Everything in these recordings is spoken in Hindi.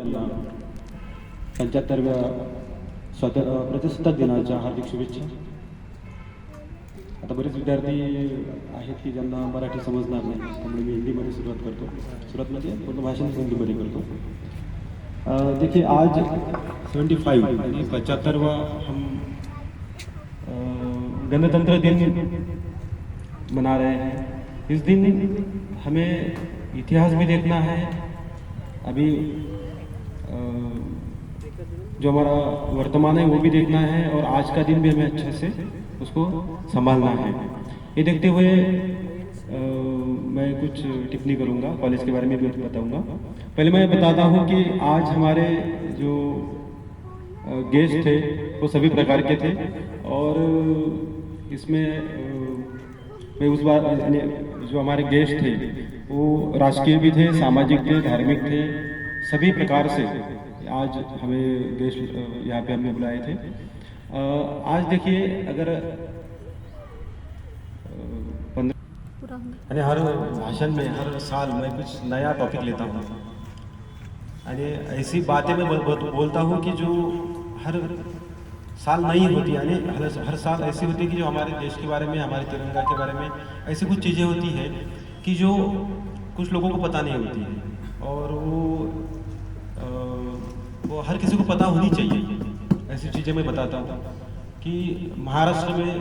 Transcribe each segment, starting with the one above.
यांना 75व्या प्रजासत्ताक दिनाच्या हार्दिक शुभेच्छा. आता बरेच विद्यार्थी आहेत की ज्यांना मराठी समजणार नाही, त्यामुळे मी हिंदीमध्ये सुरुवात करतो. सुरुवात म्हणजे पूर्ण भाषण हिंदीमध्ये करतो. देखिए आज 75 यानी 75वां हम गणतंत्र दिन मना रहे हैं. इस दिन हमें इतिहास भी देखना है. अभी जो हमारा वर्तमान है वो भी देखना है और आज का दिन भी हमें अच्छे से उसको संभालना है. ये देखते हुए मैं कुछ टिप्पणी करूँगा, कॉलेज के बारे में भी बताऊँगा. पहले मैं बताता हूँ कि आज हमारे जो गेस्ट थे वो सभी प्रकार के थे और इसमें मैं उस बार जो हमारे गेस्ट थे वो राजकीय भी थे, सामाजिक थे, धार्मिक थे, सभी प्रकार से आज हमें गेस्ट यहाँ पे हमने बुलाए थे. आज देखिए अगर हर भाषण में हर साल मैं कुछ नया टॉपिक लेता हूँ और ऐसी बातें मैं बोलता हूँ कि जो हर साल नई होती है. यानी हर साल ऐसी होती है कि जो हमारे देश के बारे में, हमारे तिरंगा के बारे में ऐसी कुछ चीज़ें होती हैं कि जो कुछ लोगों को पता नहीं होती है और वो हर किसी को पता होनी चाहिए. ऐसी चीज़ें मैं बताता हूँ कि महाराष्ट्र में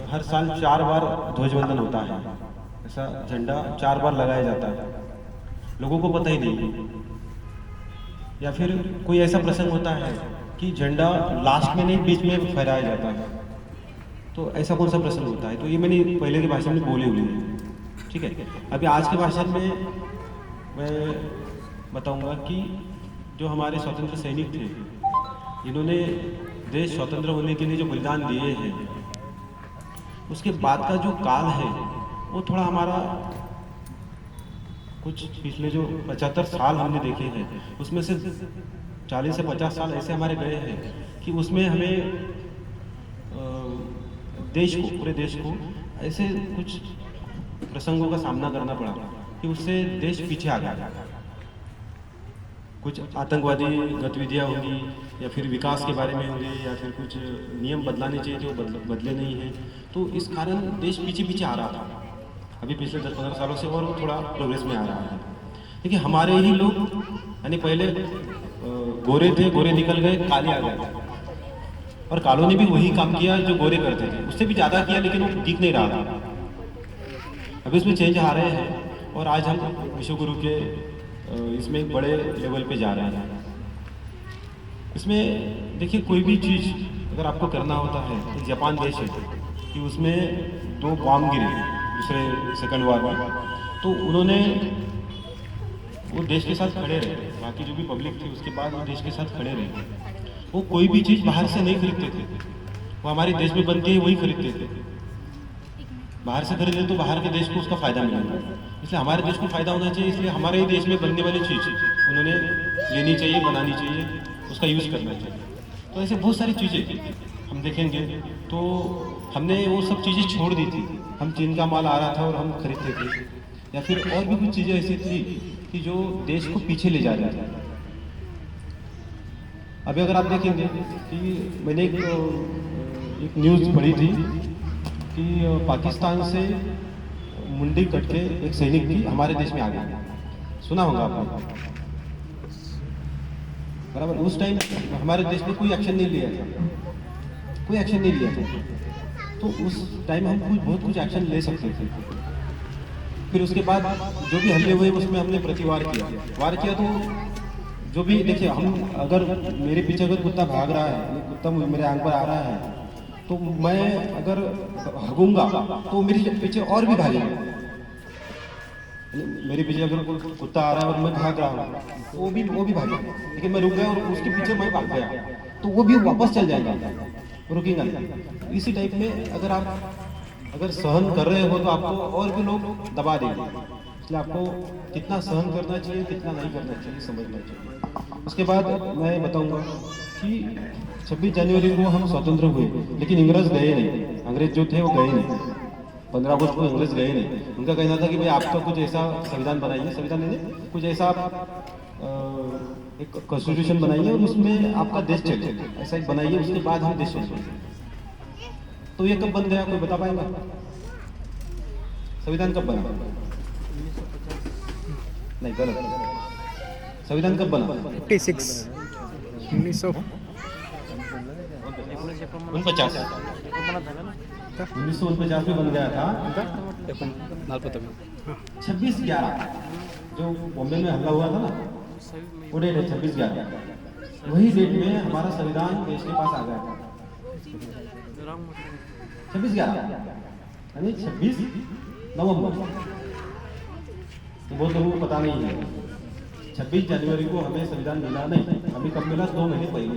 हर साल 4 बार ध्वजवंदन होता है. ऐसा झंडा 4 बार लगाया जाता है, लोगों को पता ही नहीं. या फिर कोई ऐसा प्रसंग होता है कि झंडा लास्ट में नहीं बीच में फहराया जाता है. तो ऐसा कौन सा प्रसंग होता है? तो ये मैंने पहले के भाषण में बोले हुए हैं. ठीक है. अभी आज के भाषण में मैं बताऊंगा कि जो हमारे स्वतंत्र सैनिक थे, इन्होंने देश स्वतंत्र होने के लिए जो बलिदान दिए हैं, उसके बाद का जो काल है वो थोड़ा हमारा कुछ पिछले जो 75 साल हमने देखे हैं उसमें से 40 से 50 साल ऐसे हमारे गए हैं कि उसमें हमें देश को, पूरे देश को ऐसे कुछ प्रसंगों का सामना करना पड़ा कि उससे देश पीछे आ गया. कुछ आतंकवादी गतिविधियाँ होंगी या फिर विकास के बारे में होंगी या फिर कुछ नियम बदलाने चाहिए जो बदले नहीं हैं. तो इस कारण देश पीछे पीछे आ रहा था अभी पिछले 10-15 सालों से और थोड़ा प्रोग्रेस में आ रहा है. देखिए हमारे ही लोग, यानी पहले गोरे थे, गोरे निकल गए, काले आ गए और कालों ने भी वही काम किया जो गोरे करते थे, उससे भी ज़्यादा किया लेकिन वो दिख नहीं रहा था. अभी उसमें चेंज आ रहे हैं और आज हम विश्वगुरु के इसमें एक बड़े लेवल पे जा रहे हैं. इसमें देखिए कोई भी चीज़ अगर आपको करना होता है, तो जापान देश है कि उसमें 2 बॉम्ब गिरे दूसरे सेकंड वार में, तो उन्होंने वो देश के साथ खड़े रहे. बाकी जो भी पब्लिक थी उसके बाद वो देश के साथ खड़े रहे. वो कोई भी चीज़ बाहर से नहीं खरीदते थे, वो हमारे देश में बनती है वही खरीदते थे. बाहर से खरीदे तो बाहर के देश को उसका फ़ायदा मिलेगा, इसलिए हमारे देश को फ़ायदा होना चाहिए. इसलिए हमारे ही देश में बनने वाली चीज़ उन्होंने लेनी चाहिए, बनानी चाहिए, उसका यूज़ करना चाहिए. तो ऐसे बहुत सारी चीज़ें हम देखेंगे. तो हमने वो सब चीज़ें छोड़ दी थी. हम चीन का माल आ रहा था और हम खरीदते थे, या फिर और भी कुछ चीज़ें ऐसी थी कि जो देश को पीछे ले जा रही थी. अभी अगर आप देखेंगे कि मैंने एक न्यूज़ पढ़ी थी कि पाकिस्तान से मुंडी कट के एक सैनिक भी हमारे देश में आ गया. सुना होगा आपने, बराबर. उस टाइम हमारे देश में कोई एक्शन नहीं लिया था, कोई एक्शन नहीं लिया था. तो उस टाइम हम बहुत कुछ एक्शन ले सकते थे. फिर उसके बाद जो भी हमले हुए उसमें हमने प्रतिवार किया. तो जो भी देखिए, हम अगर मेरे पीछे अगर कुत्ता भाग रहा है, कुत्ता मेरे आंख पर आ रहा है, तो मैं अगर भागूंगा तो मेरे पीछे और भी भागेंगे. मेरे पीछे अगर कोई कुत्ता आ रहा है और मैं भाग रहा हूँ तो वो भी भागेगा, लेकिन मैं रुक गया और उसके पीछे मैं भाग गया तो वो भी वापस चल जाएगा, रुकेगा नहीं. इसी टाइप में अगर आप सहन कर रहे हो तो आपको और भी लोग दबा देंगे. इसलिए आपको कितना सहन करना चाहिए, कितना नहीं करना चाहिए, समझना चाहिए. उसके बाद मैं बताऊंगा कि 26 जनवरी को हम स्वतंत्र हुए, लेकिन इंग्रज गए नहीं. अंग्रेज जो थे वो गए नहीं. 15 अगस्त को अंग्रेज गए नहीं. उनका कहना था कि भाई आपका कुछ ऐसा संविधान बनाइए, संविधान नहीं, कुछ ऐसा आप एक कॉन्स्टिट्यूशन बनाइए और उसमें आपका देश चले, ऐसा एक बनाइए, उसके बाद हम देश चलेंगे। तो ये कब बन गया, कोई बता पाएगा? संविधान कब बना? नहीं, गलत। संविधान कब बना? 56 1949 1949 में बन गया था। 26/11 जो बॉम्बे में हमला हुआ था ना, वो डेट है 26/11। वही डेट में हमारा संविधान देश के पास आ गया था। 26/11 यानी 26 नवंबर। तो बहुत लोगों को पता नहीं है 26 जनवरी को हमें संविधान मिला नहीं, हमें कब मिला? 2 महीने पहले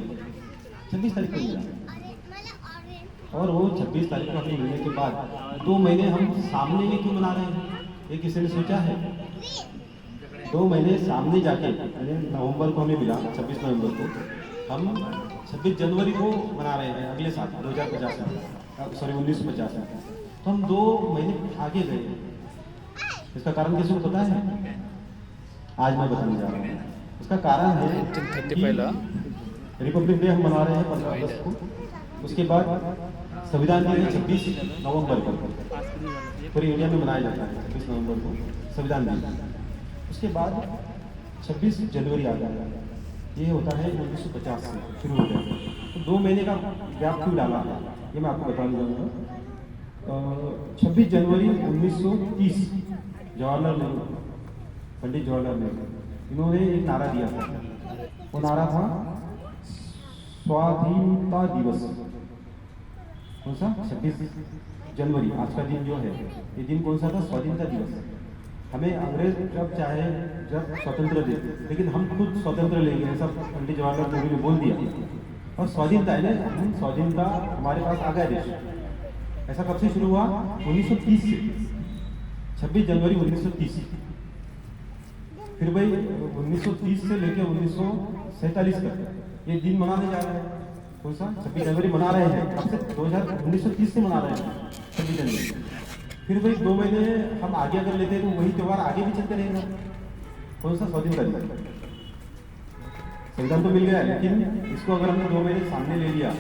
26 तारीख को मिला। और वो 26 तारीख को हमें मिलने के बाद 2 महीने हम सामने ये क्यों मना रहे हैं? ये किसी ने सोचा है? 2 महीने सामने जाके, नवंबर को हमें मिला 26 नवंबर को, हम 26 जनवरी को मना रहे हैं अगले साल 2050 में, सॉरी 1950 में। तो हम 2 महीने आगे गए। इसका कारण किसी को पता है? आज मैं बताने जा रहा हूँ। उसका कारण है कि रिपब्लिक डे हम मना रहे हैं 15 अगस्त को, उसके बाद संविधान दिन 26 नवंबर को पूरी इंडिया में मनाया जाता है। 26 नवंबर को संविधान दिन, उसके बाद 26 जनवरी आ गया। ये होता है 1950 से शुरू हो गया। तो 2 महीने का गैप क्यों डाला है, ये मैं आपको बताने जाऊँगा। 26 जनवरी 1930 जवाहरलाल नेहरू, पंडित जवाहरलाल नेहरू, इन्होंने एक नारा दिया था। वो नारा था स्वाधीनता दिवस। कौन सा? 26 जनवरी, आज का दिन जो है, ये दिन कौन सा था? स्वाधीनता दिवस। हमें अंग्रेज जब चाहे जब स्वतंत्र दे, लेकिन हम खुद स्वतंत्र लेंगे, ऐसा पंडित जवाहरलाल नेहरू ने बोल दिया। और स्वाधीनता है ना, हम स्वाधीनता हमारे पास आ गया देश। ऐसा कब से शुरू हुआ? 1930 से, 26 जनवरी 1930। फिर भाई 1930 से लेकर 1947 तक ये दिन मनाने जा रहे हैं। कौन सा? 26 जनवरी मना रहे हैं। अब से 1930 से मना रहे हैं 26 जनवरी। फिर भाई 2 महीने हम आगे अगर लेते हैं तो वही त्यौहार आगे भी चलते रहेगा। कौन सा? स्वाधीनता दिवस। संविधान तो मिल गया, लेकिन इसको अगर हमने 2 महीने सामने ले लिया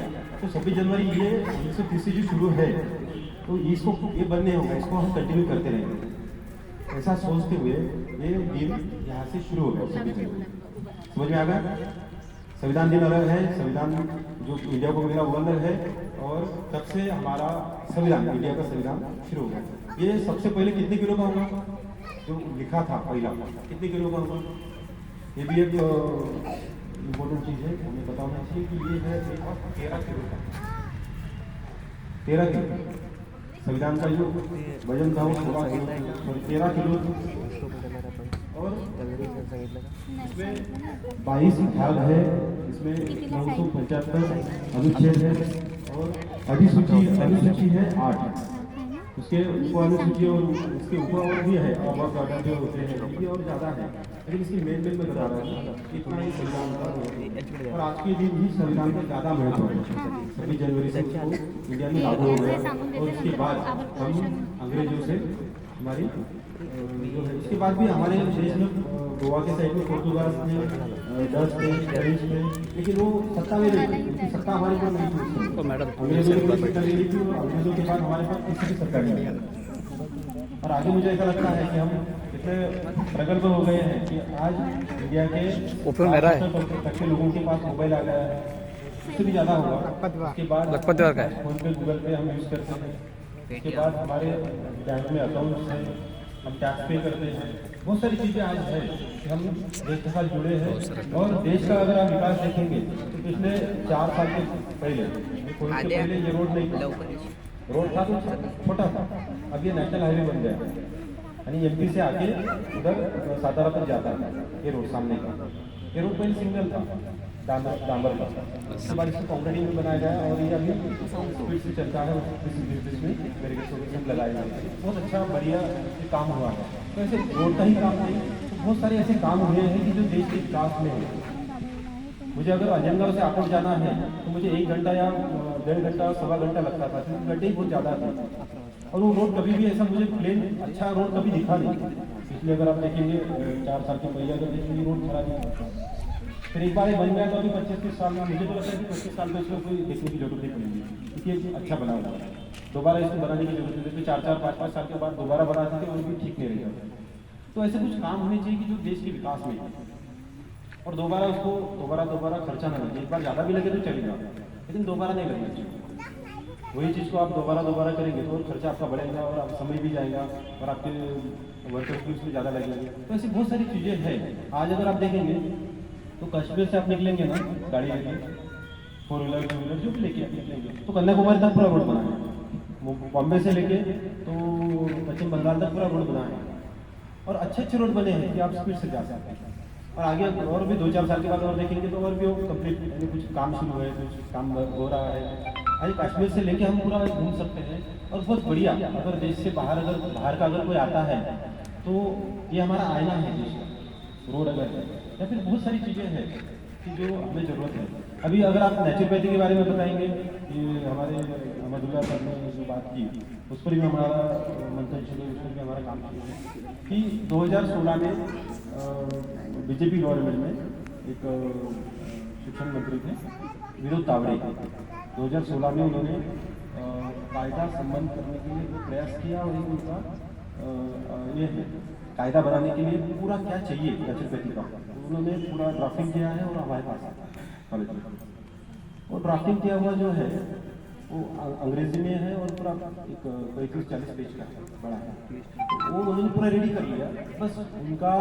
तो 26 जनवरी ये 1930 से जो शुरू है, तो इसको ये बंद नहीं होगा, इसको हम कंटिन्यू करते रहेंगे। ऐसा सोचते हुए ये दिन यहाँ से शुरू हो गया 26 जनवरी। समझ में आ गया? संविधान दिन अलग है, संविधान जो इंडिया को मिला वो अलग है, और तब से हमारा संविधान, इंडिया का संविधान शुरू हो गया। ये सबसे पहले कितने किलो का होगा? जो लिखा था पहला, कितने किलो का होगा? ये भी एक इम्पोर्टेंट चीज़ है, हमें पता होना चाहिए कि ये है 13 किलो का। 13 किलो संविधान का जो वजन था वो 13 किलो, और इसमें 22 भाग है, इसमें 975 अनुच्छेद है, और अनुसूची है 8। उसके ऊपर अनुसूची और उसके ऊपर और भी है, और बहुत ज़्यादा जो होते हैं ये और ज़्यादा है, लेकिन इसकी मेन में बता रहा हूँ इतना ही संविधान का। और आज के दिन ही संविधान का ज़्यादा महत्व है। 26 जनवरी से उसको इंडिया में लागू हो गया, और उसके बाद हम अंग्रेजों से हमारी जो है, इसके बाद भी हमारे देश में गोवा के साइड में पोर्तुगाल थे, डच थे, फ्रेंच थे, लेकिन वो सत्ता में नहीं थी, उनकी सत्ता हमारे पास नहीं थी। अंग्रेजों ने सत्ता ले ली थी, और अंग्रेजों के बाद हमारे पास किसी की सत्ता नहीं है। और आगे मुझे ऐसा लगता है कि हम इतने प्रगल्भ हो गए हैं कि आज इंडिया के 70% के लोगों के पास मोबाइल आ गया है, उससे भी ज़्यादा होगा। उसके बाद फोन पे, गूगल पे हम यूज़ करते हैं। उसके बाद हमारे बैंक में अकाउंट्स हैं, हम टैक्स पे करते हैं। बहुत सारी चीज़ें आज है कि हम देश के साथ जुड़े हैं। और देश का अगर आप विकास देखेंगे तो पिछले 4 साल के पहले, कोविड के पहले ये रोड नहीं था, रोड था तो छोटा था, अब ये नेशनल हाईवे बन गया, यानी एमपी से आके उधर सातारा तक जाता है ये रोड सामने का। ये रोड पहले सिंगल था, डांबर का, उसके बाद इसको कॉन्क्रीटिंग में बनाया गया, और ये अभी स्पीड से चलता है। इसमें वेरिफिकेशन लगाए गए, बहुत अच्छा बढ़िया काम हुआ है। तो ऐसे रोड का ही काम नहीं, तो बहुत सारे ऐसे काम हुए हैं कि जो देश के विकास में है। मुझे अगर अजनगढ़ से आकोट जाना है तो मुझे 1 घंटा या 1.5 घंटा, सवा घंटा लगता था, क्योंकि गड्ढे ही बहुत ज़्यादा थे। और वो रोड कभी भी ऐसा मुझे प्लेन अच्छा रोड कभी दिखा नहीं। इसलिए अगर आप देखेंगे 4 साल के पहले अगर देखेंगे रोड खराब नहीं था, फिर एक बार ये बन गया तो अभी 25-30 साल में मुझे तो लगता है कि 25 साल में इसको कोई देखने की जरूरत नहीं पड़ेगी, क्योंकि ये अच्छा बना हुआ है। दोबारा इसको बनाने की जरूरत नहीं है, 4-5 साल के बाद दोबारा बना देते और भी ठीक नहीं रहेगा। तो ऐसे कुछ काम होने चाहिए कि जो देश के विकास में, और दोबारा उसको दोबारा खर्चा ना लगे। एक बार ज़्यादा भी लगे तो चलेगा, लेकिन दोबारा नहीं लगना चाहिए। वही चीज़ को आप दोबारा करेंगे तो खर्चा आपका बढ़ेगा और आप समय भी जाएगा और आपके वर्कर्स भी उसमें ज़्यादा लगेंगे। तो ऐसी बहुत सारी चीज़ें हैं। आज अगर आप देखेंगे तो कश्मीर से आप निकलेंगे ना गाड़ी लेके, 4 व्हीलर 2 व्हीलर जो भी लेके आप निकलेंगे तो कन्याकुमारी तक पूरा रोड बना है। बॉम्बे से लेके तो पश्चिम बंगाल तक पूरा रोड बना है, और अच्छे रोड बने हैं कि आप स्पीड से जा सकते हैं। और आगे और भी 2-4 साल के बाद और देखेंगे तो और भी वो कंप्लीट, यानी कुछ काम शुरू है, कुछ काम हो रहा है। आज कश्मीर से लेके हम पूरा घूम सकते हैं, और बहुत बढ़िया। अगर देश से बाहर का अगर कोई आता है तो ये हमारा आईना है देश का, रोड अगर है, या फिर बहुत सारी चीज़ें हैं कि जो हमें ज़रूरत है। अभी अगर आप नेचुरोपैथी के बारे में बताएंगे, ये हमारे अहमदुल्ला सर ने जो बात की उस पर भी हमारा मंथन शुरू, उस पर भी हमारा काम शुरू है कि 2016 में बीजेपी गवर्नमेंट में एक शिक्षण मंत्री थे विनोद तावड़े। 2016 में उन्होंने कायदा संबंध करने के लिए प्रयास किया, और उनका ये है कायदा बनाने के लिए पूरा क्या चाहिए नेचुरोपैथी का, उन्होंने पूरा ड्राफ्टिंग किया है और हमारे पास है कॉलेज में। और ड्राफ्टिंग किया हुआ जो है वो अंग्रेजी में है, और पूरा एक 35-40 पेज का बड़ा है। वो उन्होंने पूरा रेडी कर लिया, बस उनका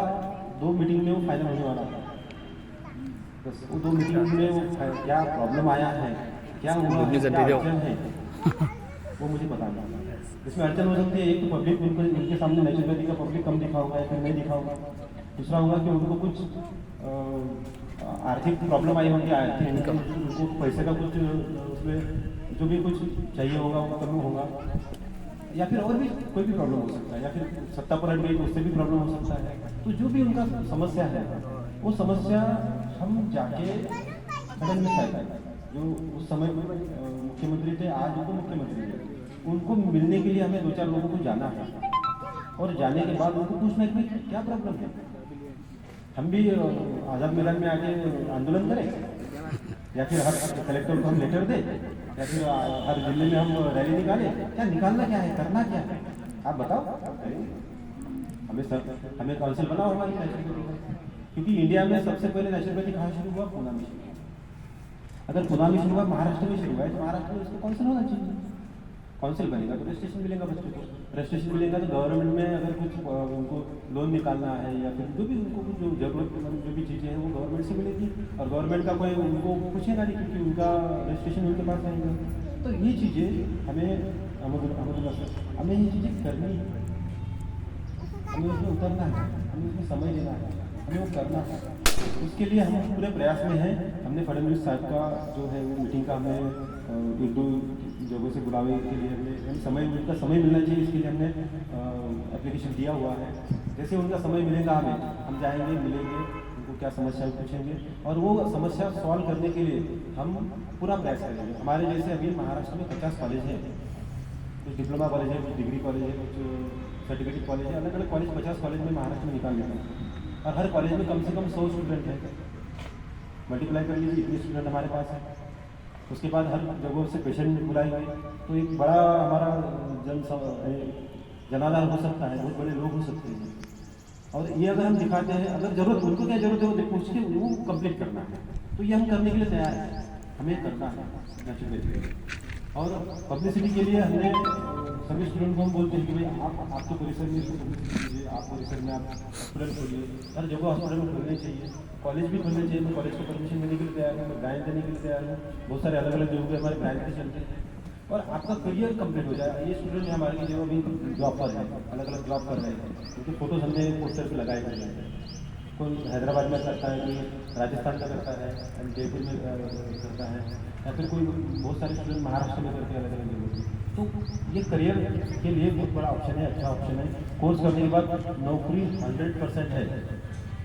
2 मीटिंग में वो फाइनल होने वाला है। बस वो 2 मीटिंग में वो क्या प्रॉब्लम आया है, क्या हुआ है, क्या अड़चन है, वो मुझे बताना। इसमें अड़चन हो सकती है, एक तो पब्लिक उनके सामने नेचुरोपैथी का पब्लिक कम दिखा होगा या फिर नहीं दिखा होगा। दूसरा होगा कि उनको कुछ आर्थिक प्रॉब्लम आई होगी, उनको पैसे का कुछ उसमें जो भी कुछ चाहिए होगा वो कम होगा, या फिर और भी कोई भी प्रॉब्लम हो सकता है, या फिर सत्ता पलट गई तो उससे भी प्रॉब्लम हो सकता है। तो जो भी उनका समस्या है वो समस्या हम जाके सदन में साइड, जो उस समय मुख्यमंत्री थे, आज उनको मुख्यमंत्री थे, उनको मिलने के लिए हमें 2-4 लोगों को जाना है, और जाने के बाद उनको पूछना है कि क्या प्रॉब्लम है। हम भी आज़ाद मैदान में आके आंदोलन करें, या फिर हर कलेक्टर को हम लेटर दें, या फिर हर जिले में हम रैली निकालें? क्या निकालना क्या है, करना क्या है, आप बताओ। हमें काउंसिल बना होगा नेचुरोपैथी का, क्योंकि इंडिया में सबसे पहले नेचुरोपैथी कहाँ शुरू हुआ? पूना में। अगर पूना में शुरू हुआ, महाराष्ट्र में शुरू हुआ है, तो महाराष्ट्र में उसको काउंसिल होना चाहिए। काउंसिल बनेगा तो रजिस्ट्रेशन मिलेगा बच्चों को, रजिस्ट्रेशन मिलेगा तो गवर्नमेंट में अगर कुछ उनको लोन निकालना है, या फिर जो भी उनको कुछ जो जरूरत जो भी चीज़ें हैं वो गवर्नमेंट से मिलेगी, और गवर्नमेंट का कोई उनको पूछेगा नहीं, क्योंकि उनका रजिस्ट्रेशन उनके पास आएगा। तो ये चीज़ें हमें ये चीज़ें करनी है, हमें उसमें उतरना है, हमें उसमें समय देना है, हमें वो करना है। उसके लिए हम पूरे प्रयास में हैं। हमने फडणवीस साहब का जो है वो मीटिंग का हमने 1-2 जगहों से बुलावे के लिए हमने समय, उनका समय मिलना चाहिए, इसके लिए हमने एप्लीकेशन दिया हुआ है। जैसे उनका समय मिलेगा हम जाएंगे, मिलेंगे, उनको क्या समस्या है पूछेंगे, और वो समस्या सॉल्व करने के लिए हम पूरा प्रयास करेंगे। हमारे जैसे अभी महाराष्ट्र में 50 कॉलेज हैं, कुछ डिप्लोमा कॉलेज है, कुछ डिग्री कॉलेज है, कुछ सर्टिफिकेट कॉलेज है, अलग अलग कॉलेज 50 कॉलेज में महाराष्ट्र में निकाल लेते हैं, और हर कॉलेज में कम से कम 100 स्टूडेंट है। मल्टीप्लाई कर लीजिए, इतने स्टूडेंट हमारे पास है। उसके बाद हर जगहों से पेशेंट बुलाएंगे, तो एक बड़ा हमारा जनाधार हो सकता है, बहुत बड़े लोग हो सकते हैं। और ये अगर हम दिखाते हैं, अगर जरूरत उनको क्या जरूरत है वो पूछ के वो कंप्लीट करना है, तो ये हम करने के लिए तैयार हैं, हमें करना है नेचुरोपैथी। और पब्लिसिटी के लिए हमने सभी स्टूडेंट को हम बोलते हैं कि भाई आपके परिसर में कीजिए, आप परिसर में आप हॉस्पिटल खोलिए, हर जगह हॉस्पिटल खोलने चाहिए, कॉलेज भी खोलने चाहिए। मैं कॉलेज को परमिशन देने के लिए तैयार हूँ, मैं ग्रांट देने के लिए तैयार हूँ। बहुत सारे अलग अलग लोग हमारे ग्रांट के चलते हैं, और आपका करियर कंप्लीट हो जाए। ये स्टूडेंट हमारे जो अभी जॉब पर है, अलग अलग जॉब कर रहे हैं, उनके फोटोज हमने पोस्टर पर लगाए हुए हैं। कोई हैदराबाद में करता है, कोई राजस्थान में करता है, जयपुर में करता है, या फिर कोई बहुत सारे स्टूडेंट महाराष्ट्र में करते हैं अलग अलग जगह। तो ये करियर के लिए बहुत बड़ा ऑप्शन है, अच्छा ऑप्शन है। कोर्स करने के बाद नौकरी 100% है।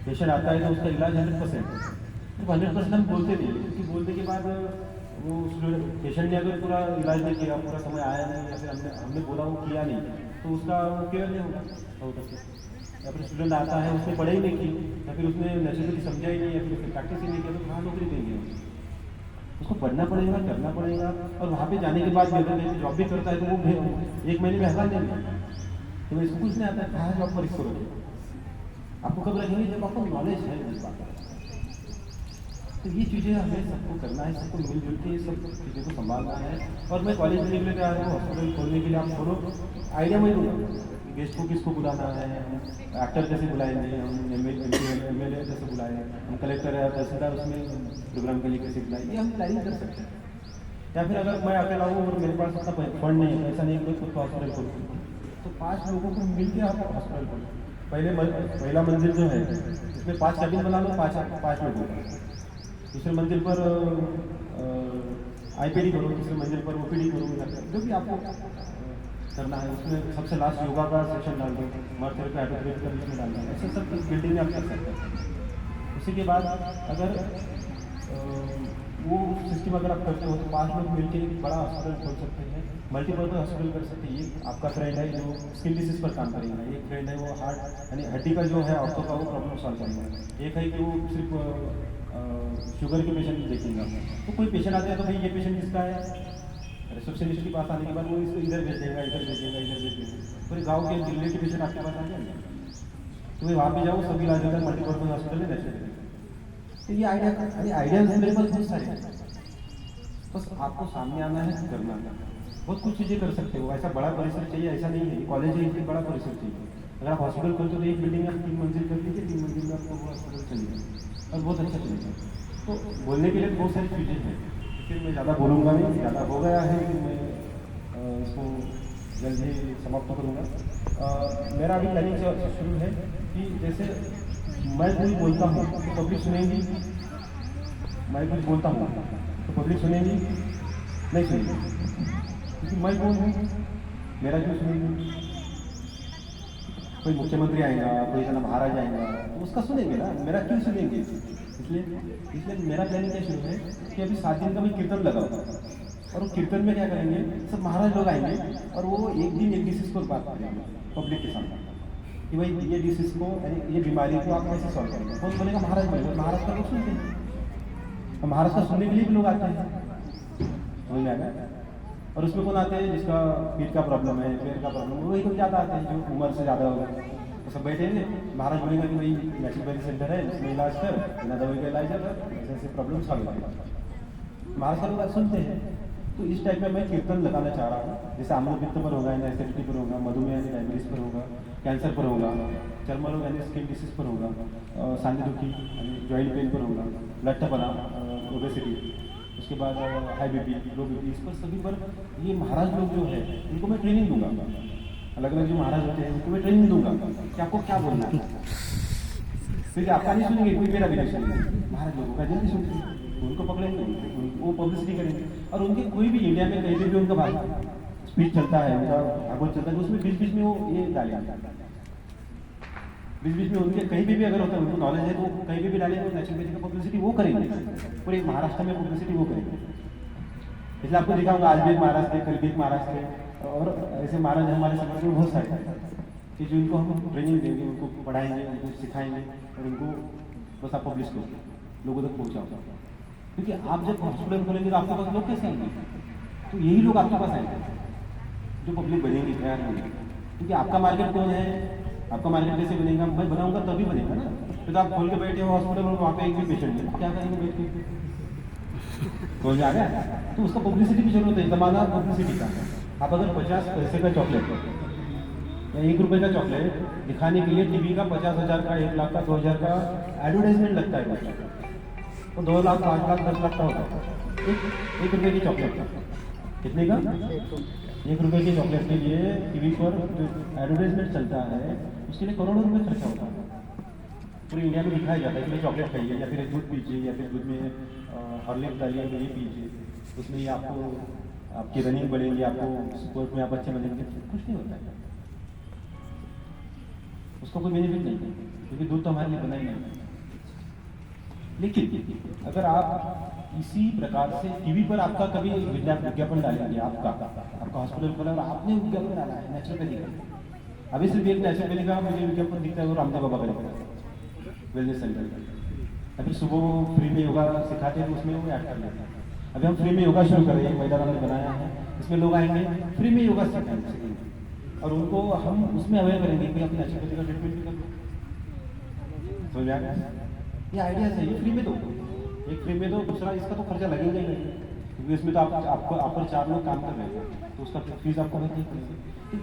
पेशेंट आता है तो उसका इलाज 100% है। तो 100% हम बोलते नहीं, क्योंकि बोलने के बाद वो पेशेंट ने अगर पूरा इलाज नहीं किया, पूरा समय आया नहीं, या फिर हमने बोला वो किया नहीं, तो उसका वो केयर नहीं होगा। या फिर स्टूडेंट आता है उसने पढ़ाई नहीं की या फिर उसने नेचुरली समझा ही नहीं या फिर उसने प्रैक्टिस ही नहीं किया, तो कहाँ नौकरी देंगे? उसको पढ़ना पड़ेगा, करना पड़ेगा, और वहाँ पे जाने के बाद भी अगर जॉब भी करता है तो वो 1 महीने में हटा देंगे। तो इसको कुछ नहीं आता है, कहाँ जॉब पर इसको रोके? आपको कब रखेंगे जब आपको नॉलेज है इस बात का। तो ये चीज़ें हमें सबको करना है, सबको मिलजुल के सब चीज़ों को संभालना है। और मैं कॉलेज में निकले तैयार हूँ, हॉस्पिटल खोलने के लिए आप छोड़ो, आइडिया मैं दूँगा गेस्ट को किसको बुलाना है, एक्टर कैसे बुलाएंगे, हम एमएलए कैसे बुलाएं, हम कलेक्टर या तहसीलदार उसमें प्रोग्राम के लिए कैसे बुलाएं, ये हम प्लानिंग कर सकते हैं। या फिर अगर मैं अकेला हूँ और मेरे पास उतना फंड नहीं है, ऐसा नहीं कि खुद को हॉस्पिटल खोल, तो 5 लोगों को मिल के आप हॉस्पिटल खोलो। पहला मंजिल जो है उसमें 5 कैबिन बना लो, 5 लोगों का। दूसरे मंजिल पर आईपीडी करो, तीसरे मंजिल पर ओपीडी करो, जो भी आपको करना है। उसमें सबसे लास्ट योगा का सेशन डाल दो, मर्थ का हाइड्रोथेरेपी का बीच में डाल दो, ऐसे सब बिल्डिंग में आप कर सकते हैं। उसी के बाद अगर वो सिस्टम अगर आप करते हो तो 5 लोग मिलकर एक बड़ा हॉस्पिटल खोल सकते हैं, मल्टीपर्पज हॉस्पिटल कर सकते हैं। ये आपका फ्रेंड है जो स्किन डिसीज पर काम करेगा, एक फ्रेंड है वो हार्ट यानी हड्डी का जो है ऑर्थो का वो प्रॉब्लम सॉल्व करेगा, एक है कि वो सिर्फ शुगर के पेशेंट देखेंगे। तो कोई पेशेंट आता है तो भाई ये पेशेंट किसका है, रिसेप्शनिस्ट के पास आने के बाद वो इसको इधर भेज देगा, इधर भेज देगा, इधर भेज देगा। पूरे गाँव के जिले के पेशेंट आपके पास आ जाएंगे, तो वहाँ पे जाओ, सभी इलाज होता है मल्टीपर्पज हॉस्पिटल में नेचुरल। तो ये आइडियाज मेरे पास बहुत सारे हैं, बस आपको सामने आना है, करना है। बहुत कुछ चीज़ें कर सकते हो, ऐसा बड़ा परिसर चाहिए ऐसा नहीं है, कॉलेज है इसलिए बड़ा परिसर चाहिए। अगर आप हॉस्पिटल खोलते हो तो एक बिल्डिंग में आप 3 मंजिल कर दीजिए, 3 मंजिल में आपको वो हॉस्पिटल चलेगा और बहुत अच्छा चलेगा। तो बोलने के लिए बहुत सारी चीज़ें हैं, फिर मैं ज़्यादा बोलूँगा नहीं, ज़्यादा हो गया है कि मैं इसको जल्द ही समाप्त करूँगा। मेरा अभी प्लानिंग शुरू है कि जैसे मैं कुछ बोलता हूँ तो पब्लिक सुनेंगी, मैं कुछ बोलता हूँ तो पब्लिक सुनेंगी नहीं सुनेंगी, क्योंकि मैं कौन हूँ, मेरा क्यों सुनेंगी? कोई मुख्यमंत्री आएगा, कोई जना महाराज आएगा तो उसका सुनेंगे ना, मेरा क्यों सुनेंगे? इसलिए मेरा प्लानिंग क्या शुरू है कि अभी 7 दिन का मैं कीर्तन लगाऊंगा, और वो कीर्तन में क्या करेंगे, सब महाराज लोग आएंगे और वो एक दिन एक डिसीज को बात करेंगे पब्लिक के सामने कि भाई ये डिसीज को यानी ये बीमारी को आप कैसे सॉल्व करेंगे। कौन बोलेगा? महाराज बोलेगा। महाराज का लोग सुनते हैं, तो महाराज का सुनने के लिए भी लोग आते हैं, समझ में आएगा। और उसमें कौन आते हैं? जिसका पीठ का प्रॉब्लम है, पैर का प्रॉब्लम है, वही कोई ज़्यादा आते हैं, जो उम्र से ज़्यादा होगा। तो सब बैठेंगे, महाराज बोलेगा कि भाई नेचुरोपैथी सेंटर है, इसमें इलाज कर, बिना दवाई का इलाज कर, ऐसे ऐसे प्रॉब्लम सॉल्व होगा। महाराज का लोग सुनते हैं। तो इस टाइप में मैं कीर्तन लगाना चाह रहा हूँ, जैसे आम्लपित्त पर होगा, एसिडिटी पर होगा, मधुमेह यानी डायबिटीज पर होगा, कैंसर पर होगा, चर्म रोग यानी स्किन डिसीज पर होगा, सांधे दुखी यानी जॉइंट पेन पर होगा, लट्ठापना, ओबेसिटी, उसके बाद हाई बीपी, लो बीपी, इस पर सभी पर ये महाराज लोग जो है इनको मैं ट्रेनिंग दूंगा। अलग अलग जो महाराज होते हैं उनको मैं ट्रेनिंग दूंगा कि आपको क्या बोलना है। फिर आपका नहीं सुनेंगे, कोई मेरा भी नहीं सुनेंगे, महाराज लोगों का जल्दी सुनेंगे, उनको पकड़ेंगे, वो पब्लिसिटी करेंगे। और उनके कोई भी इंडिया में कहीं भी उनका स्पीच चलता है, उनका भागवत चलता है, उसमें बीच बीच में वो ये डालेंगे, बीच बीच में उनके कहीं भी अगर होता है, उनको नॉलेज है तो कहीं भी डालेंगे, नेचुरोपैथी का पब्लिसिटी वो करेंगे, पूरे महाराष्ट्र में पब्लिसिटी वो करेंगे। इसलिए आपको दिखाऊंगा, आज भी एक महाराज थे, कल भी एक महाराज थे, और ऐसे महाराज हमारे समाज में बहुत सारे कि जो इनको हम ट्रेनिंग देंगे, उनको पढ़ाएंगे, उनको सिखाएंगे और उनको बस आप पब्लिश करो, लोगों तक पहुँचाओ। क्योंकि आप जब हॉस्पिटल खोलेंगे तो आपके पास लोग कैसे आएंगे? तो यही लोग आपके पास आएंगे जो पब्लिक बनेंगे, तैयार होंगे। क्योंकि आपका मार्केट कौन है, आपका मार्केट कैसे बनेगा? मैं बनाऊंगा तभी बनेगा ना। फिर तो आप खोल के बैठे हो हॉस्पिटल और वहाँ पे एक भी पेशेंट नहीं, क्या करेंगे बैठ के? समझ आ गया? तो उसका पब्लिसिटी की जरूरत है, जमाना पब्लिसिटी का। आप अगर 50 पैसे का चॉकलेट या 1 रुपये का चॉकलेट दिखाने के लिए टीवी का 50,000 का, 1 लाख का, 2,000 का एडवर्टाइजमेंट लगता है, तो 2 लाख, 5 लाख, 10 लाख का होता है एक रुपये की चॉकलेट का। कितने का? 1 रुपये की चॉकलेट के लिए टीवी पर जो एडवर्टाइजमेंट चलता है उसके लिए करोड़ों रुपये खर्चा होता है। पूरी इंडिया में दिखाया जाता है कि चॉकलेट खाइए, या फिर दूध पीजिए, या फिर दूध में हॉर्लिक्स डालिए तो ये पीजिए, उसमें ये आपको आपकी रनिंग बढ़ेगी, आपको स्पोर्ट में आप अच्छे बनेंगे। कुछ नहीं होता है, उसका कोई बेनिफिट नहीं है, क्योंकि दूध तो हमारे लिए बना ही नहीं। लेकिन अगर आप इसी प्रकार से टीवी पर आपका कभी विज्ञापन डालेंगे, आपका हॉस्पिटल खोला और आपने विज्ञापन डाला है नेचुरोपैथी का, अभी सिर्फ एक नेचुरोपैथी का मुझे विज्ञापन दिखता है, वो रामदेव बाबा का दिखता है वेलनेस सेंटर का। अभी सुबह वो फ्री में योगा सिखाते हैं, उसमें वो ऐड कर लेते हैं। अभी हम फ्री में योगा शुरू कर रहे हैं, मैदान हमने बनाया है, इसमें लोग आएंगे फ्री में योगा सीखेंगे और उनको हम उसमें अवेयर करेंगे कि अपनी नेचुरोपैथी का ट्रीटमेंट भी कर लो। समझ में आ गया? ये आइडिया सही है, फ्री में दो, एक फ्री में दो, दूसरा इसका तो खर्चा लगेगा ही नहीं, क्योंकि इसमें तो आप पर 4 लोग काम कर रहे हैं, तो उसका फीस आपको नहीं पड़ेगी। तो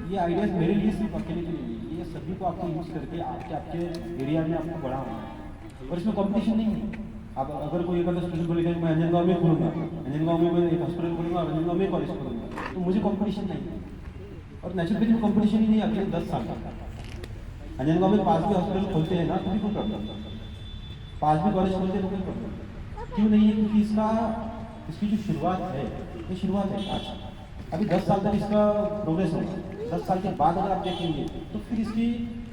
ये आइडिया मेरे लिए सिर्फ अकेले के लिए नहीं, ये सभी को आपको यूज़ करके आपके एरिया में आपको बढ़ा होना है। और इसमें कंपटीशन नहीं है। आप अगर कोई एक अगर स्टूडेंट बोलेगा मैं अंजनगांव में खोलूँगा, अंजनगांव में मैं एक हॉस्पिटल खोलूँगा, अंजनगांव में कॉलेज खोलूँगा, तो मुझे कंपटीशन नहीं है। और नेचुरोपैथी में कंपटीशन ही नहीं है अगले 10 साल का। अंजनगांव में 5 भी हॉस्पिटल खोलते हैं ना, तो भी कोई प्रॉब्लम, 5 भी कॉलेज खोलते हैं तो कोई प्रॉब्लम क्यों नहीं है? क्योंकि इसकी जो शुरुआत है, ये शुरुआत है आज। अभी 10 साल तक इसका प्रोग्रेस होगा, 10 साल के बाद अगर आप देखेंगे तो फिर इसकी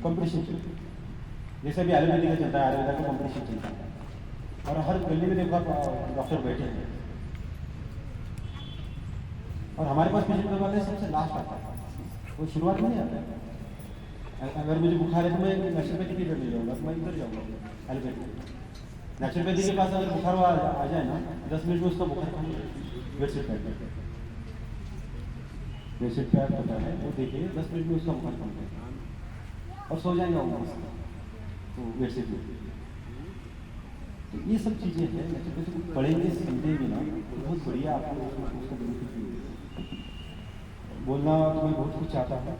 कंपटीशन चलती है। जैसे अभी आयुर्वेदिक का चलता है, आयुर्वेदा का कंपटीशन चलता है, और हर गली में देखो आप डॉक्टर बैठे हैं, और हमारे पास पेशेंट वाले सबसे लास्ट आता है, वो शुरुआत में नहीं आता है। अगर मुझे बुखार है तो मैं नेचुरोपैथी की नहीं जाऊँगा, तो मैं इधर जाऊँगा एलोपैथी। नेचुरोपैथी के पास अगर बुखार आ जाए ना, 10 मिनट में उसका बुखार कम बेडशीट पैक बेडशीट पैक होता है, वो देखिए 10 मिनट में उसका बुखार कम है और सो जाएगा वो तो बेडशीट में। तो ये सब चीज़ें हैं, नेचुरोपैथी को पढ़ेंगे समझेंगे ना, तो बहुत बढ़िया आपको उसका बेनिफिट मिलेगा। बोलना तो मैं बहुत कुछ चाहता हूँ,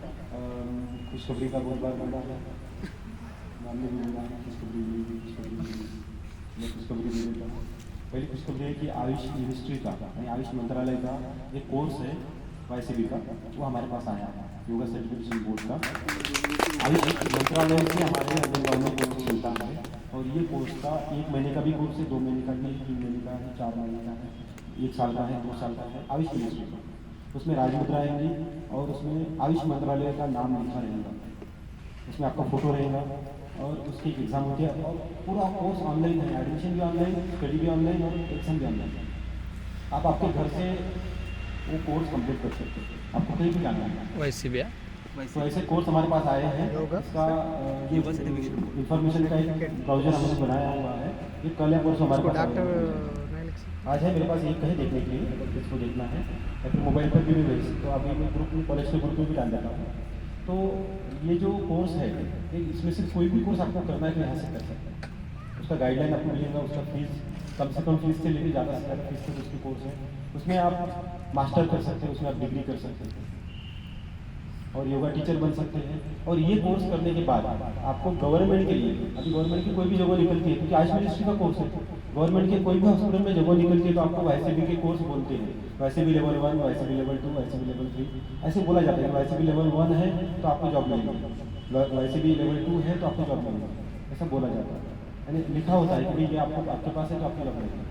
खुशखबरी का बहुत बार बोला है, नाम भी बोला है, खुशखबरी मैं खुशखबरी दे देता हूँ। पहली खुशखबरी है कि आयुष मिनिस्ट्री का यानी आयुष मंत्रालय का एक कोर्स है YCB का, वो हमारे पास आया है, योगा सर्टिफिकेशन बोर्ड का। आयुष मंत्रालय से हमारे अंजनगांव में कोर्स चलता है, और ये कोर्स का 1 महीने का भी कोर्स है, 2 महीने का भी, 3 महीने का है, 4 महीने का है, 1 साल का है, 2 साल का है। आयुष मिनिस्ट्री का, उसमें राजमुद्रा आएंगी और उसमें आयुष मंत्रालय का नाम लिखा रहेगा, उसमें आपका फोटो रहेगा, और उसकी एक एग्ज़ाम होती है, और पूरा कोर्स ऑनलाइन है, एडमिशन भी ऑनलाइन, स्टडी भी ऑनलाइन और एग्जाम भी ऑनलाइन। आप आपके घर से वो कोर्स कंप्लीट कर सकते हैं, आपको कहीं भी जाना है। YCB तो ऐसे कोर्स हमारे पास आए हैं, इसका ये इन्फॉर्मेशन का एक ब्राउजर हमने बनाया हुआ है, ये कल या कोर्स हमारे पास आज है, मेरे पास एक है देखने के लिए, अगर जिसको देखना है या फिर मोबाइल पर भी मैं भेज सकता हूँ। अभी मैं ग्रुप में, कॉलेज के ग्रुप में भी डाल देता हूँ। तो ये जो कोर्स है, इसमें से कोई भी कोर्स आपको करना है तो यहाँ से कर सकते हैं। उसका गाइडलाइन आपको मिलेगा, उसका फीस कम से कम फीस से लेकर ज़्यादा से ज़्यादा फीस तक उसकी कोर्स है। उसमें आप मास्टर कर सकते हैं, उसमें आप डिग्री कर सकते हैं और योगा टीचर बन सकते हैं। और ये कोर्स करने के बाद आपको गवर्नमेंट के लिए, अभी गवर्नमेंट की कोई भी जगह निकलती है, क्योंकि आयुष मिनिस्ट्री का कोर्स है, गवर्नमेंट के कोई भी हॉस्पिटल में जगह निकलती है तो आपको YCB के कोर्स बोलते हैं, YCB level 1, YCB level 2, YCB level 3 ऐसे बोला जाता है। YCB लेवल 1 है तो आपको जॉब मिलेगी, YCB लेवल 2 है तो आपको जॉब मिलेगी, ऐसा बोला जाता है, यानी लिखा होता है कि ये आपके पास है तो आपको जॉब मिलेगी।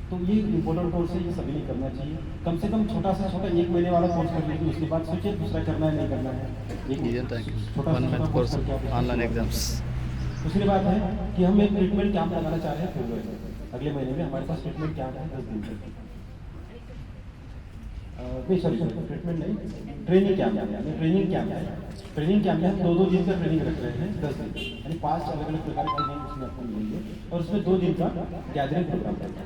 तो ये इम्पोर्टेंट कोर्स है, ये सभी नहीं करना चाहिए। कम से कम छोटा से छोटा 1 महीने वाला कोर्स कर लीजिए, उसके बाद सोचिए दूसरा करना है नहीं करना है। एक छोटा सा कोर्स ऑनलाइन एग्जाम्स। दूसरी बात है कि हम एक ट्रीटमेंट कैंप लगाना चाह रहे हैं फरवरी में, अगले महीने में हमारे पास ट्रीटमेंट कैंप है 10 दिन तक। नहीं सॉरी ट्रीटमेंट नहीं, ट्रेनिंग कैंप है, ट्रेनिंग कैंप है। ट्रेनिंग कैंप में हम 2-2 दिन का ट्रेनिंग रख रहे हैं, 10 दिन, यानी 5 अलग अलग प्रकार की ट्रेनिंग उसमें आपको मिलेंगे, और उसमें 2 दिन का गैदरिंग प्रोग्राम रहेगा,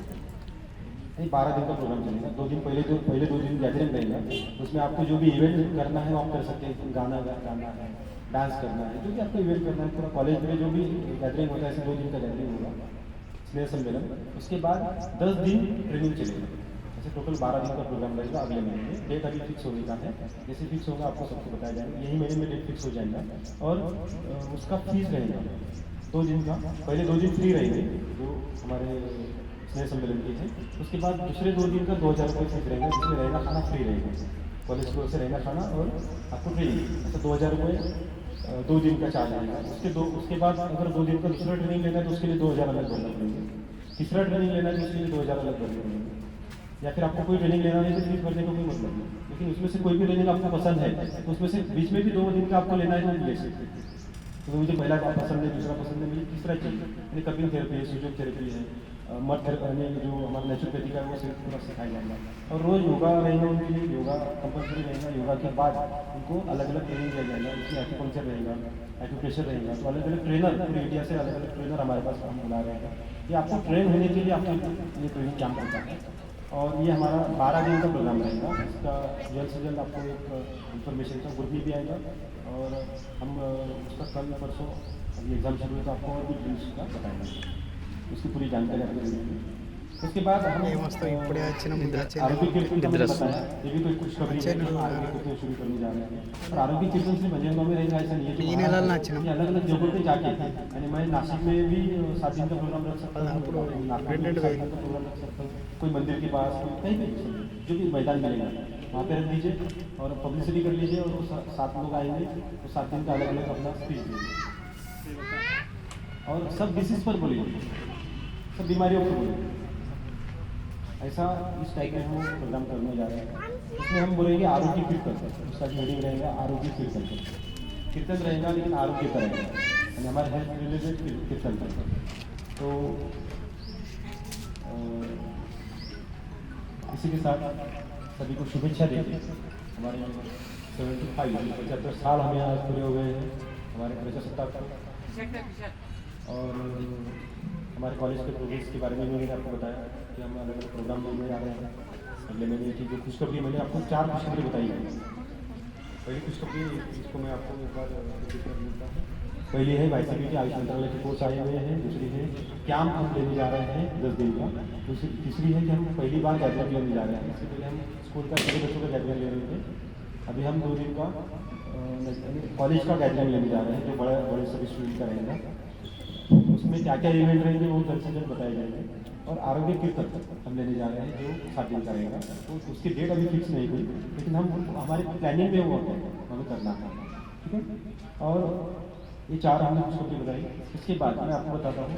यानी 12 दिन का प्रोग्राम चलेगा। 2 दिन पहले 2 दिन गैदरिंग रहेगा, उसमें आपको जो भी इवेंट करना है वो आप कर सकते हैं, गाना गाना है, डांस करना है, जो भी आपको इवेंट करना है, पूरा कॉलेज में जो भी गैदरिंग होता है ऐसे 2 दिन का गैदरिंग होगा, स्नेह सम्मेलन। उसके बाद 10 दिन ट्रेनिंग चलेगी, ऐसे टोटल 12 दिन का प्रोग्राम रहेगा अगले महीने में। डेट अभी फिक्स होने का है, जैसे फिक्स होगा आपको सबको बताया जाएगा, यही महीने में डेट फिक्स हो जाएगा। और उसका फीस रहेगा 2 दिन का, पहले 2 दिन फ्री रहेंगे जो हमारे स्नेह सम्मेलन के हैं, उसके बाद दूसरे 2 दिन का 2000 रुपये फीस रहेगा, जिसमें रहना खाना फ्री रहेगा, कॉलेज की ओर से रहना खाना और आपको ट्रेनिंग, ऐसा 2000 रुपये 2 दिन का चार्ज आएगा। उसके बाद अगर 2 दिन का दूसरा ट्रेनिंग लेना है तो उसके लिए 2000 अलग भरना पड़ेगा, तीसरा ट्रेनिंग लेना है तो उसके लिए 2000 अलग भरने पड़ेंगे, या फिर आपको कोई ट्रेनिंग लेना नहीं तो फीस भरने का कोई मतलब नहीं। लेकिन उसमें से कोई भी ट्रेनिंग आपको पसंद है तो उसमें से बीच में भी 2 दिन का आपको लेना है तो ले सकते हैं, तो मुझे पहला पसंद है, दूसरा पसंद है, मुझे तीसरा चाहिए। यानी कपिंग थेरेपी है, फिजियोथेरेपी है, मड थेरेपी जो हमारा नेचुरोपैथी का है वो सिर्फ पूरा सिखाया जाएगा। और रोज़ योगा रहेगा उनके लिए, योगा कंपलसरी रहेगा। योगा के बाद उनको अलग अलग ट्रेनिंग दिया जाएगा, उसमें एक्यूपंक्चर रहेगा, एक्यूप्रेशर रहेगा। तो अलग अलग ट्रेनर, पूरे इंडिया से अलग अलग ट्रेनर हमारे पास हम बुला रहे हैं। ये आपको ट्रेन होने के लिए आपको ये ट्रेनिंग कैंप होता है। और ये हमारा 12 दिन का प्रोग्राम रहेगा। इसका जल्द से जल्द आपको एक इन्फॉर्मेशन का ग्रुप भी आएगा, और हम उसका कल परसों अभी एग्ज़ाम शुरू है तो आपको और भी डिटेल्स का बताएंगे, उसकी पूरी जानकारी आपको देंगे। उसके बाद हम इప్పుడే వచ్చిన आरोग्य कीर्तन का मैंने बताया, ये भी कोई कुछ कभी आरोग्य कीर्तन शुरू करने जा रहे हैं। और आरोग्य कीर्तन सिर्फ भजनगांव में रहेगा ऐसा नहीं है, ఈ నెలల్లో నచ్చిన अलग अलग जगहों पे जाके, यानी मैं नासिक में भी 7 दिन का प्रोग्राम रख सकता हूँ, नागपुर में 7 दिन का प्रोग्राम रख सकता हूँ, कोई मंदिर के पास, कहीं भी जो भी मैदान मिलेगा वहाँ पे रख दीजिए और पब्लिसिटी कर लीजिए। और वो 7 लोग आएंगे तो 7 दिन का अलग अलग अपना स्पीच दीजिए, और सब डिसीज पर बोलिए, सब बीमारियों पर बोलिए। ऐसा इस टाइप में हम प्रोग्राम करने जा रहे हैं। इसमें हम बोलेंगे आरोग्य कीर्तन, उसका हेडिंग रहेगा आरोग्य कीर्तन। कीर्तन रहेगा लेकिन आरोग्य का रहेगा, यानी हमारे हेल्थ रिलेटेड कीर्तन का। तो इसी के साथ सभी को शुभेच्छा देते हैं। हमारे 75 साल हमें आज पूरे हो गए हैं हमारे प्रजासत्ताक को। और हमारे कॉलेज के प्रोग्रेस के बारे में भी मैंने आपको बताया कि हम अलग अलग प्रोग्राम में जा रहे हैं। अगले महीने की जो खुशखबरी, मैंने आपको 4 खुशखबरी बताई है। पहली खुशखबरी जिसको मैं आपको एक बार मिलता हूँ, पहली है YCPT आयुष मंत्रालय के कोर्स आए हुए हैं। दूसरी है कैंप हम लेने जा रहे हैं 10 दिन का। तीसरी है कि हम पहली बार गैदरिंग लेने जा रहे हैं। इससे पहले हम स्कूल का सभी बच्चों का गैदरिंग ले रहे थे, अभी हम 2 दिन का कॉलेज का गैदरिंग लेने जा रहे हैं, जो बड़े सभी स्टूडेंट का रहेगा। उसमें क्या क्या इवेंट रहेंगे वो जल्द से जल्द बताए जाएंगे। और आरोग्य कीर्तन हम लेने जा रहे हैं जो 7 दिन का रहेगा। तो उसकी डेट अभी फिक्स नहीं हुई, लेकिन हम हमारी प्लानिंग में वो हमें करना है, ठीक है। और ये 4 हमने खुशखबरी बताई। इसके बाद मैं आपको बताता हूँ